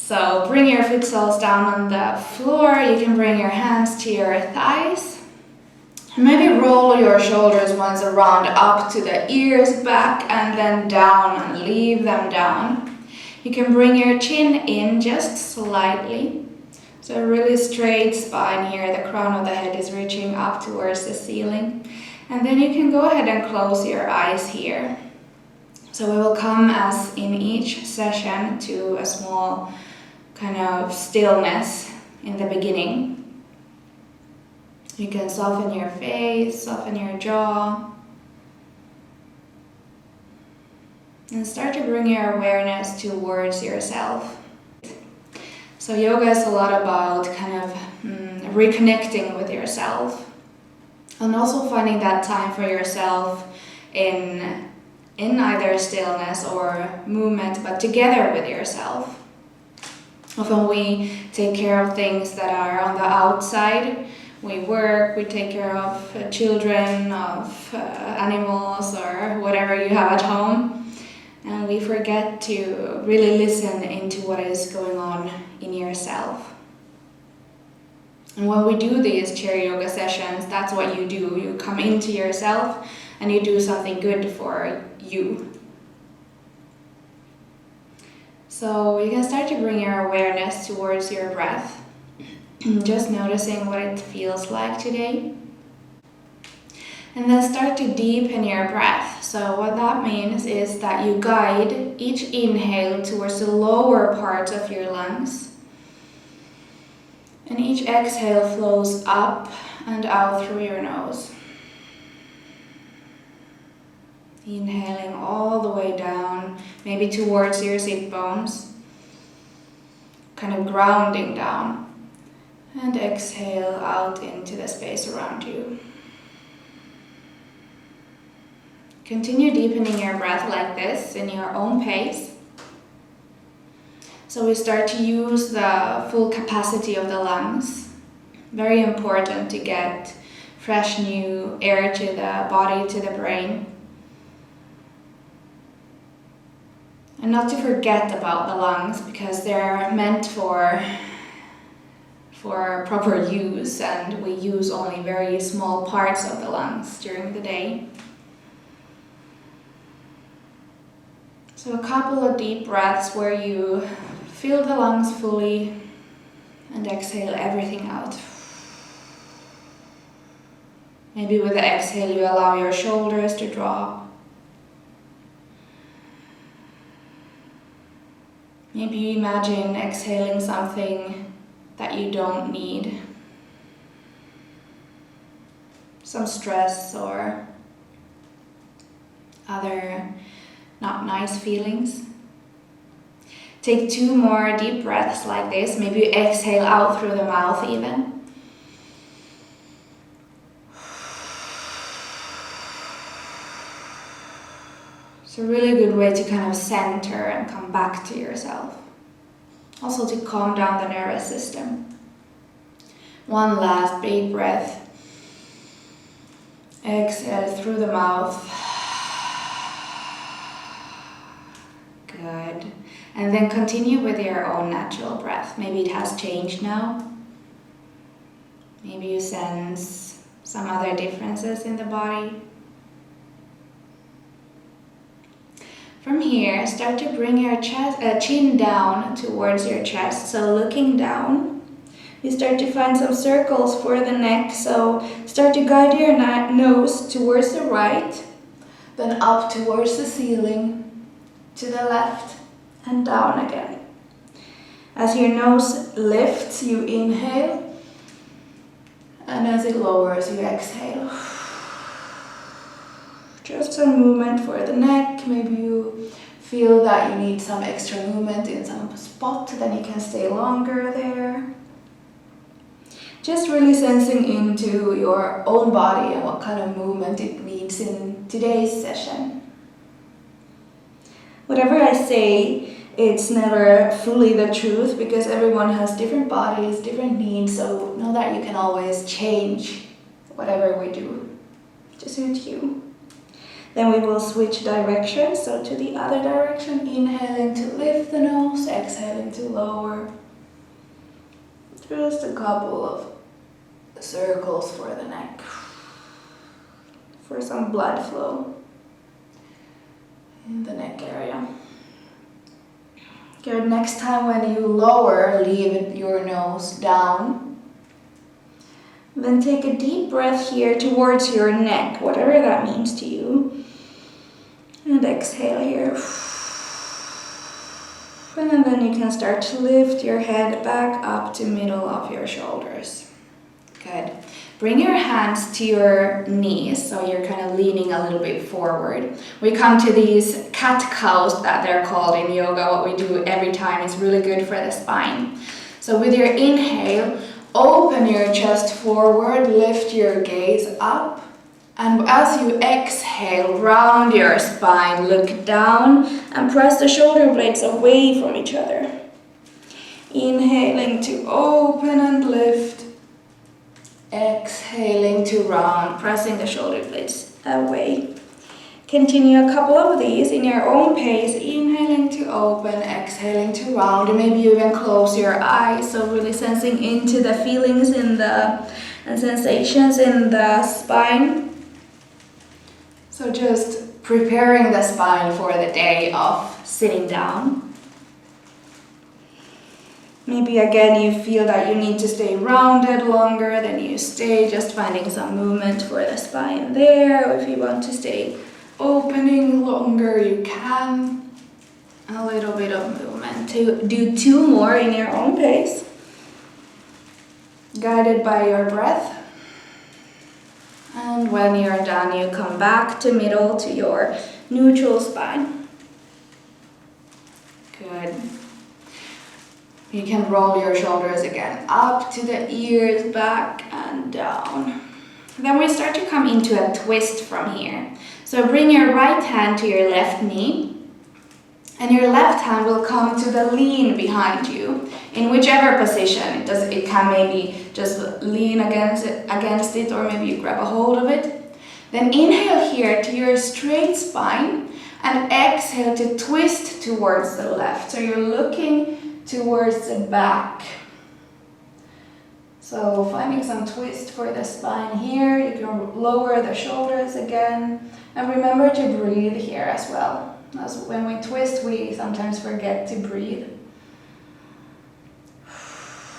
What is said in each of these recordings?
So bring your foot soles down on the floor. You can bring your hands to your thighs. Maybe roll your shoulders once around up to the ears, back and then down, and leave them down. You can bring your chin in just slightly. So a really straight spine here. The crown of the head is reaching up towards the ceiling. And then you can go ahead and close your eyes here. So we will come, as in each session, to a small kind of stillness in the beginning. You can soften your face, soften your jaw, and start to bring your awareness towards yourself. So yoga is a lot about kind of reconnecting with yourself, and also finding that time for yourself in either stillness or movement, but together with yourself. Often we take care of things that are on the outside. We work, we take care of children, of animals, or whatever you have at home. And we forget to really listen into what is going on in yourself. And when we do these chair yoga sessions, that's what you do. You come into yourself and you do something good for you. So you can start to bring your awareness towards your breath, just noticing what it feels like today. And then start to deepen your breath. So what that means is that you guide each inhale towards the lower part of your lungs. And each exhale flows up and out through your nose. Inhaling all the way down, maybe towards your sit bones, kind of grounding down. And exhale out into the space around you. Continue deepening your breath like this in your own pace. So we start to use the full capacity of the lungs. Very important to get fresh new air to the body, to the brain. And not to forget about the lungs, because they're meant for proper use, and we use only very small parts of the lungs during the day. So a couple of deep breaths where you fill the lungs fully and exhale everything out. Maybe with the exhale you allow your shoulders to drop. Maybe you imagine exhaling something that you don't need. Some stress or other not nice feelings. Take 2 more deep breaths like this. Maybe you exhale out through the mouth even. It's a really good way to kind of center and come back to yourself. Also to calm down the nervous system. One last big breath. Exhale through the mouth. Good. And then continue with your own natural breath. Maybe it has changed now. Maybe you sense some other differences in the body. From here, start to bring your chin down towards your chest, so looking down. You start to find some circles for the neck, so start to guide your nose towards the right, then up towards the ceiling, to the left, and down again. As your nose lifts, you inhale, and as it lowers, you exhale. Just some movement for the neck. Maybe you feel that you need some extra movement in some spot, then you can stay longer there. Just really sensing into your own body and what kind of movement it needs in today's session. Whatever I say, it's never fully the truth, because everyone has different bodies, different needs, so know that you can always change whatever we do to suit you. Then we will switch directions, so to the other direction, inhaling to lift the nose, exhaling to lower. Just a couple of circles for the neck, for some blood flow in the neck area. Good. Next time when you lower, leave your nose down. Then take a deep breath here towards your neck, whatever that means to you. And exhale here. And then you can start to lift your head back up to middle of your shoulders. Good. Bring your hands to your knees, so you're kind of leaning a little bit forward. We come to these cat-cows that they're called in yoga. What we do every time is really good for the spine. So with your inhale, open your chest forward, lift your gaze up. And as you exhale, round your spine, look down and press the shoulder blades away from each other. Inhaling to open and lift. Exhaling to round, pressing the shoulder blades away. Continue a couple of these in your own pace. Inhaling to open, exhaling to round. And maybe you even close your eyes, so really sensing into the feelings and sensations in the spine. So just preparing the spine for the day of sitting down. Maybe again you feel that you need to stay rounded longer, then you stay, just finding some movement for the spine there. Or if you want to stay opening longer, you can. A little bit of movement. To do 2 more in your own pace, guided by your breath. And when you're done, you come back to middle to your neutral spine. Good. You can roll your shoulders again up to the ears, back and down. Then we start to come into a twist from here. So bring your right hand to your left knee, and your left hand will come to the lean behind you in whichever position. It can maybe just lean against it, or maybe you grab a hold of it. Then inhale here to your straight spine and exhale to twist towards the left. So you're looking towards the back. So finding some twist for the spine here. You can lower the shoulders again. And remember to breathe here as well. As when we twist, we sometimes forget to breathe.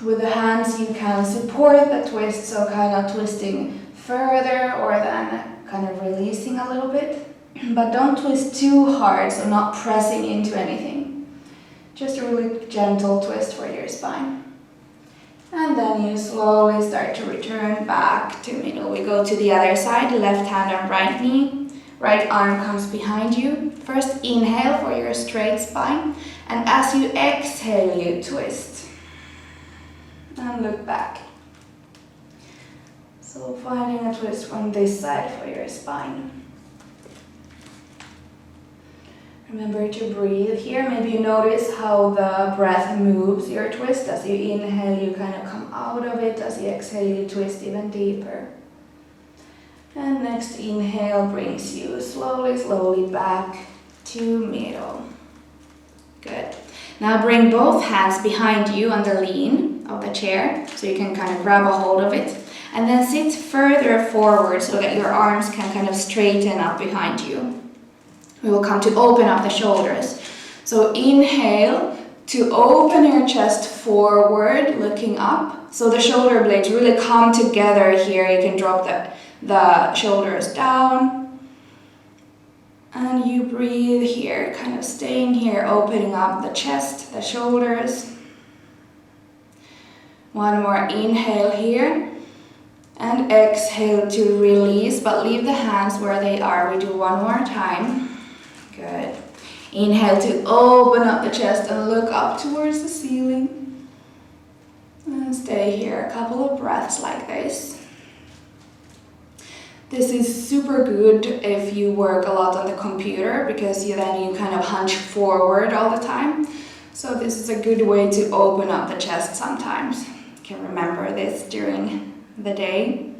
With the hands you can support the twist, so kind of twisting further or then kind of releasing a little bit. But don't twist too hard, so not pressing into anything. Just a really gentle twist for your spine. And then you slowly start to return back to middle. We go to the other side, left hand on right knee. Right arm comes behind you. First inhale for your straight spine. And as you exhale, you twist. And look back. So finding a twist from this side for your spine. Remember to breathe here. Maybe you notice how the breath moves your twist. As you inhale, you kind of come out of it. As you exhale, you twist even deeper. And next inhale brings you slowly back to middle. Good. Now bring both hands behind you on the lean of the chair, so you can kind of grab a hold of it. And then sit further forward so that your arms can kind of straighten up behind you. We will come to open up the shoulders. So inhale to open your chest forward, looking up. So the shoulder blades really come together here. You can drop the shoulders down. And you breathe here, kind of staying here, opening up the chest, the shoulders. One more inhale here. And exhale to release, but leave the hands where they are. We do one more time. Good. Inhale to open up the chest and look up towards the ceiling. And stay here a couple of breaths like this. This is super good if you work a lot on the computer, because then you kind of hunch forward all the time. So this is a good way to open up the chest sometimes. You can remember this during the day.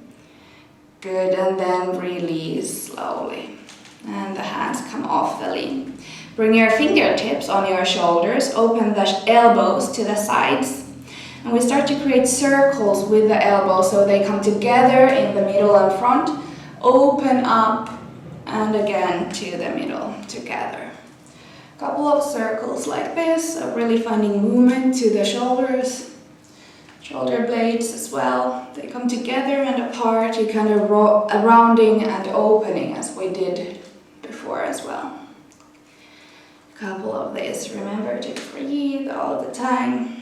Good, and then release slowly. And the hands come off the lean. Bring your fingertips on your shoulders, open the elbows to the sides. And we start to create circles with the elbows so they come together in the middle and front. Open up and again to the middle together. Couple of circles like this, so really finding movement to the shoulders, shoulder blades as well. They come together and apart, you kind of rounding and opening as we did before as well. Couple of these, remember to breathe all the time.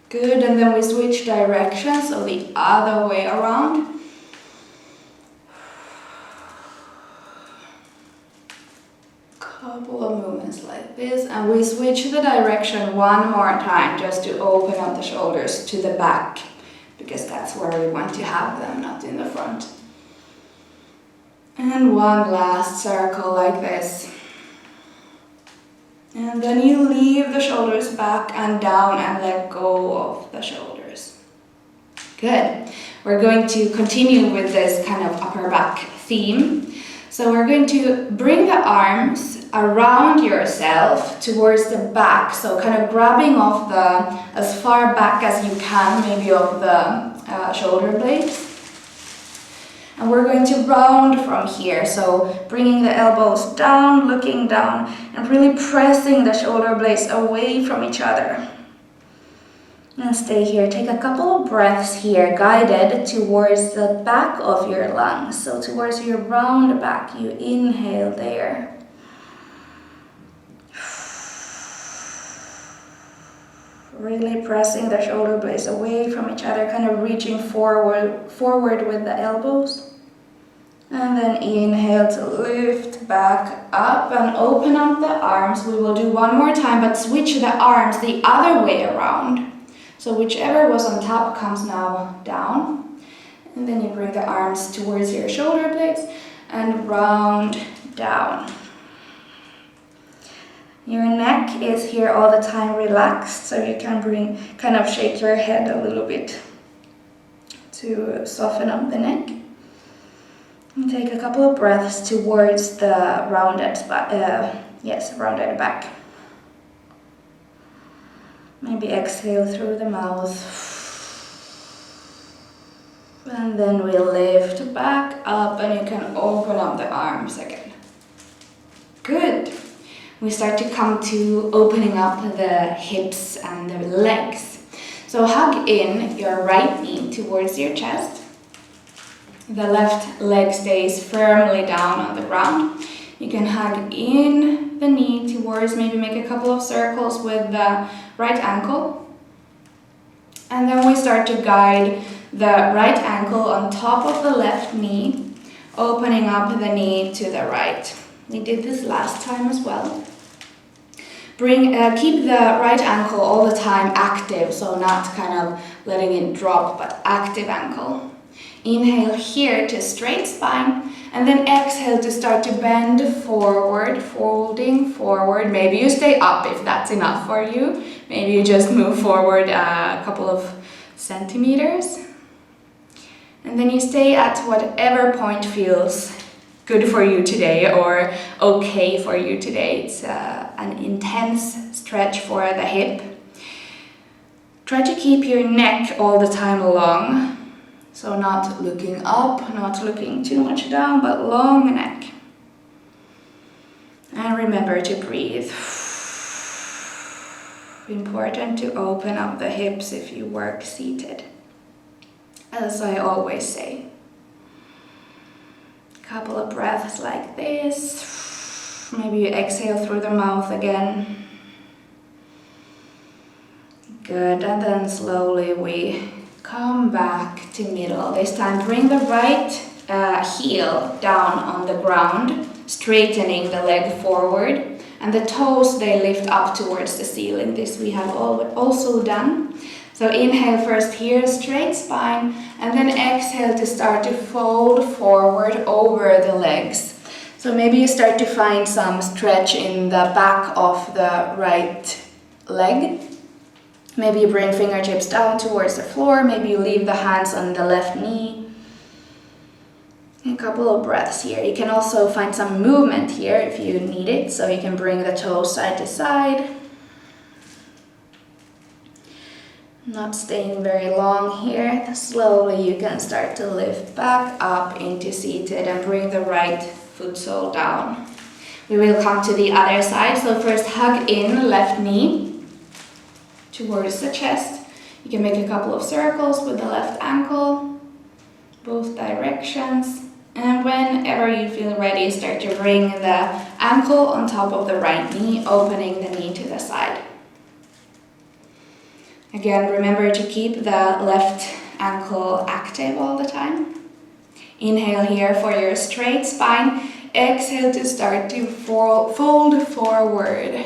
Good, and then we switch directions, so the other way around. Couple of movements like this, and we switch the direction one more time just to open up the shoulders to the back, because that's where we want to have them, not in the front. And one last circle like this. And then you leave the shoulders back and down and let go of the shoulders. Good. We're going to continue with this kind of upper back theme. So we're going to bring the arms around yourself towards the back. So kind of grabbing off as far back as you can, maybe of the shoulder blades. And we're going to round from here, so bringing the elbows down, looking down, and really pressing the shoulder blades away from each other. And stay here. Take a couple of breaths here, guided towards the back of your lungs. So towards your round back, you inhale there. Really pressing the shoulder blades away from each other, kind of reaching forward with the elbows. And then inhale to lift back up and open up the arms. We will do one more time, but switch the arms the other way around. So whichever was on top comes now down. And then you bring the arms towards your shoulder blades and round down. Your neck is here all the time relaxed, so you can kind of shake your head a little bit to soften up the neck. And take a couple of breaths towards the rounded back. Maybe exhale through the mouth. And then we lift back up and you can open up the arms again. Good. We start to come to opening up the hips and the legs. So hug in your right knee towards your chest. The left leg stays firmly down on the ground. You can hug in the knee towards, maybe make a couple of circles with the right ankle. And then we start to guide the right ankle on top of the left knee, opening up the knee to the right. We did this last time as well. Keep the right ankle all the time active, so not kind of letting it drop, but active ankle. Inhale here to straight spine, and then exhale to start to bend forward, folding forward. Maybe you stay up if that's enough for you. Maybe you just move forward a couple of centimeters. And then you stay at whatever point feels good for you today or okay for you today. It's an intense stretch for the hip. Try to keep your neck all the time long. So not looking up, not looking too much down, but long neck. And remember to breathe. Important to open up the hips if you work seated, as I always say. Couple of breaths like this. Maybe you exhale through the mouth again. Good, and then slowly we come back to middle. This time bring the right heel down on the ground, straightening the leg forward, and the toes, they lift up towards the ceiling. This we have also done. So inhale first here, straight spine, and then exhale to start to fold forward over the legs. So maybe you start to find some stretch in the back of the right leg. Maybe you bring fingertips down towards the floor. Maybe you leave the hands on the left knee. A couple of breaths here. You can also find some movement here if you need it, so you can bring the toes side to side. Not staying very long here. Slowly you can start to lift back up into seated and bring the right foot sole down. We will come to the other side, so first hug in left knee towards the chest. You can make a couple of circles with the left ankle, both directions. And whenever you feel ready, start to bring the ankle on top of the right knee, opening the knee to the side. Again, remember to keep the left ankle active all the time. Inhale here for your straight spine. Exhale to start to fold forward.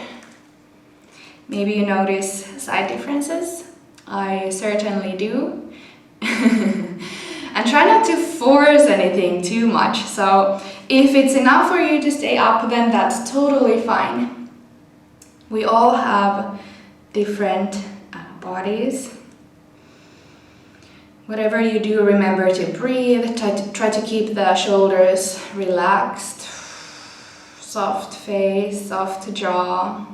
Maybe you notice side differences. I certainly do. And try not to force anything too much. So if it's enough for you to stay up, then that's totally fine. We all have different bodies. Whatever you do, remember to breathe. Try to keep the shoulders relaxed. Soft face, soft jaw.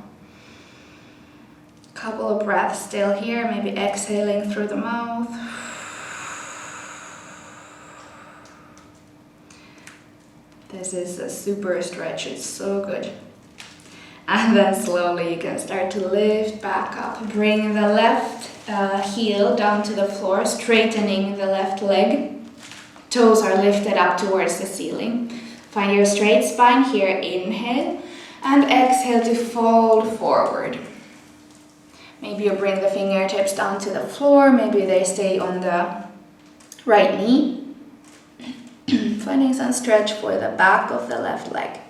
Couple of breaths still here, maybe exhaling through the mouth. This is a super stretch, it's so good. And then slowly you can start to lift back up. Bring the left heel down to the floor, straightening the left leg. Toes are lifted up towards the ceiling. Find your straight spine here, inhale, and exhale to fold forward. Maybe you bring the fingertips down to the floor, maybe they stay on the right knee. Finding some stretch for the back of the left leg.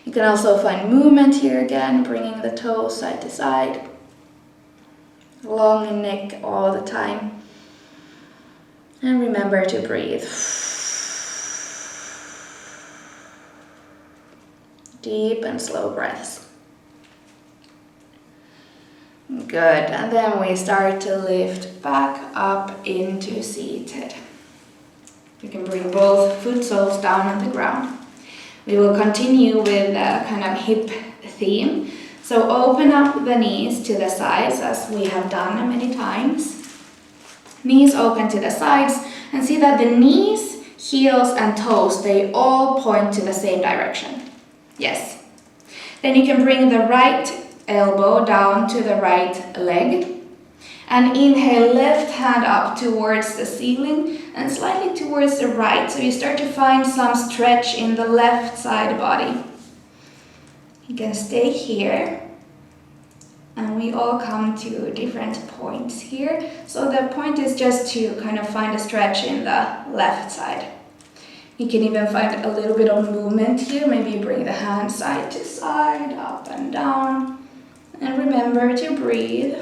You can also find movement here again, bringing the toes side to side. Long neck all the time. And remember to breathe. Deep and slow breaths. Good, and then we start to lift back up into seated. You can bring both foot soles down on the ground. We will continue with a kind of hip theme. So open up the knees to the sides as we have done many times. Knees open to the sides and see that the knees, heels and toes, they all point to the same direction. Yes. Then you can bring the right elbow down to the right leg. And inhale, left hand up towards the ceiling and slightly towards the right. So you start to find some stretch in the left side body. You can stay here. And we all come to different points here. So the point is just to kind of find a stretch in the left side. You can even find a little bit of movement here. Maybe you bring the hand side to side, up and down. And remember to breathe.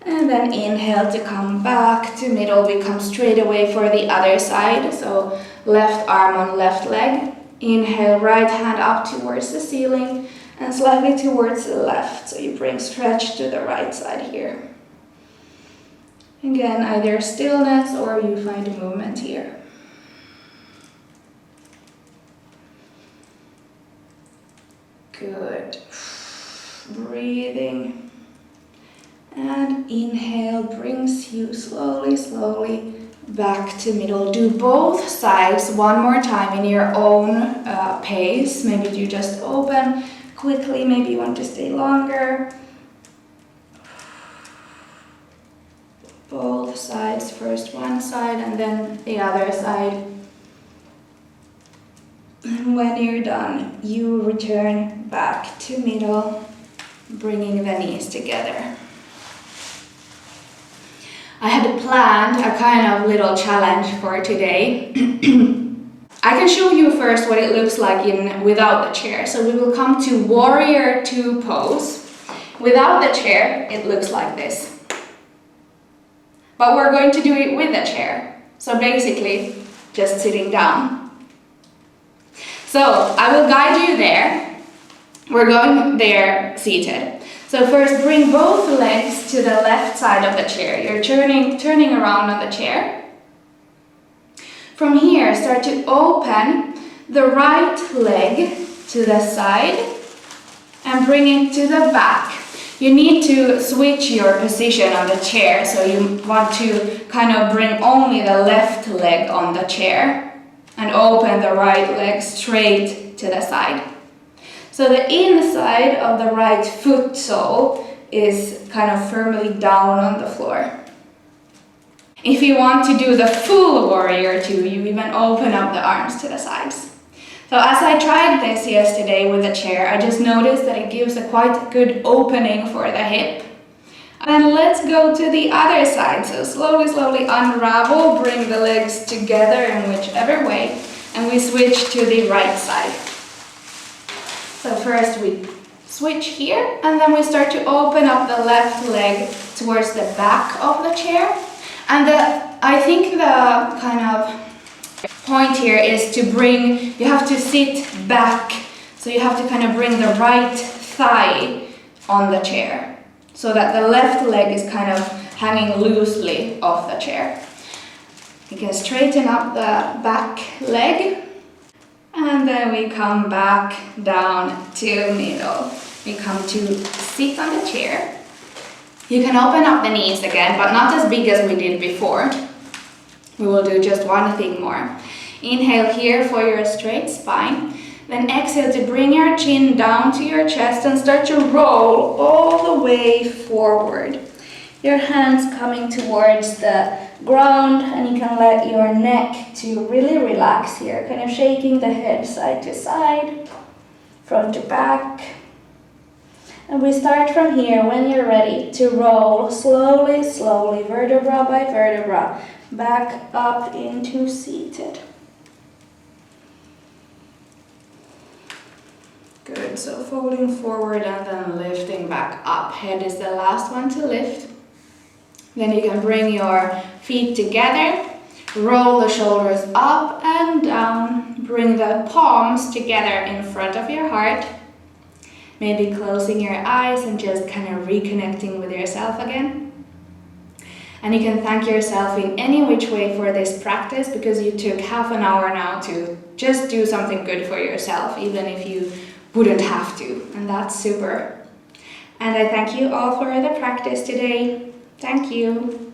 And then inhale to come back to middle. We come straight away for the other side. So left arm on left leg. Inhale, right hand up towards the ceiling and slightly towards the left. So you bring stretch to the right side here. Again, either stillness or you find movement here. Good. Breathing. And inhale brings you slowly back to middle. Do both sides one more time in your own pace. Maybe you just open quickly, maybe you want to stay longer. Both sides, first one side and then the other side. And when you're done, you return back to middle, bringing the knees together. I had planned a kind of little challenge for today. I can show you first what it looks like without the chair. So we will come to warrior 2 pose. Without the chair, it looks like this. But we're going to do it with the chair. So basically, just sitting down. So I will guide you there. We're going there seated. So first bring both legs to the left side of the chair. You're turning around on the chair. From here, start to open the right leg to the side and bring it to the back. You need to switch your position on the chair, so you want to kind of bring only the left leg on the chair and open the right leg straight to the side. So the inside of the right foot sole is kind of firmly down on the floor. If you want to do the full warrior two, you even open up the arms to the sides. So as I tried this yesterday with the chair, I just noticed that it gives a quite good opening for the hip. And let's go to the other side. So slowly unravel, bring the legs together in whichever way, and we switch to the right side. So first we switch here, and then we start to open up the left leg towards the back of the chair. And I think the kind of point here is to bring, you have to sit back, so you have to kind of bring the right thigh on the chair so that the left leg is kind of hanging loosely off the chair. You can straighten up the back leg, and then we come back down to middle. We come to sit on the chair. You can open up the knees again, but not as big as we did before. We will do just one thing more. Inhale here for your straight spine. Then exhale to bring your chin down to your chest and start to roll all the way forward. Your hands coming towards the ground, and you can let your neck to really relax here, kind of shaking the head side to side, front to back. And we start from here when you're ready to roll slowly, vertebra by vertebra, back up into seated. Good, so folding forward and then lifting back up. Head is the last one to lift. Then you can bring your feet together, roll the shoulders up and down, bring the palms together in front of your heart. Maybe closing your eyes and just kind of reconnecting with yourself again. And you can thank yourself in any which way for this practice, because you took half an hour now to just do something good for yourself, even if you wouldn't have to, and that's super. And I thank you all for the practice today. Thank you.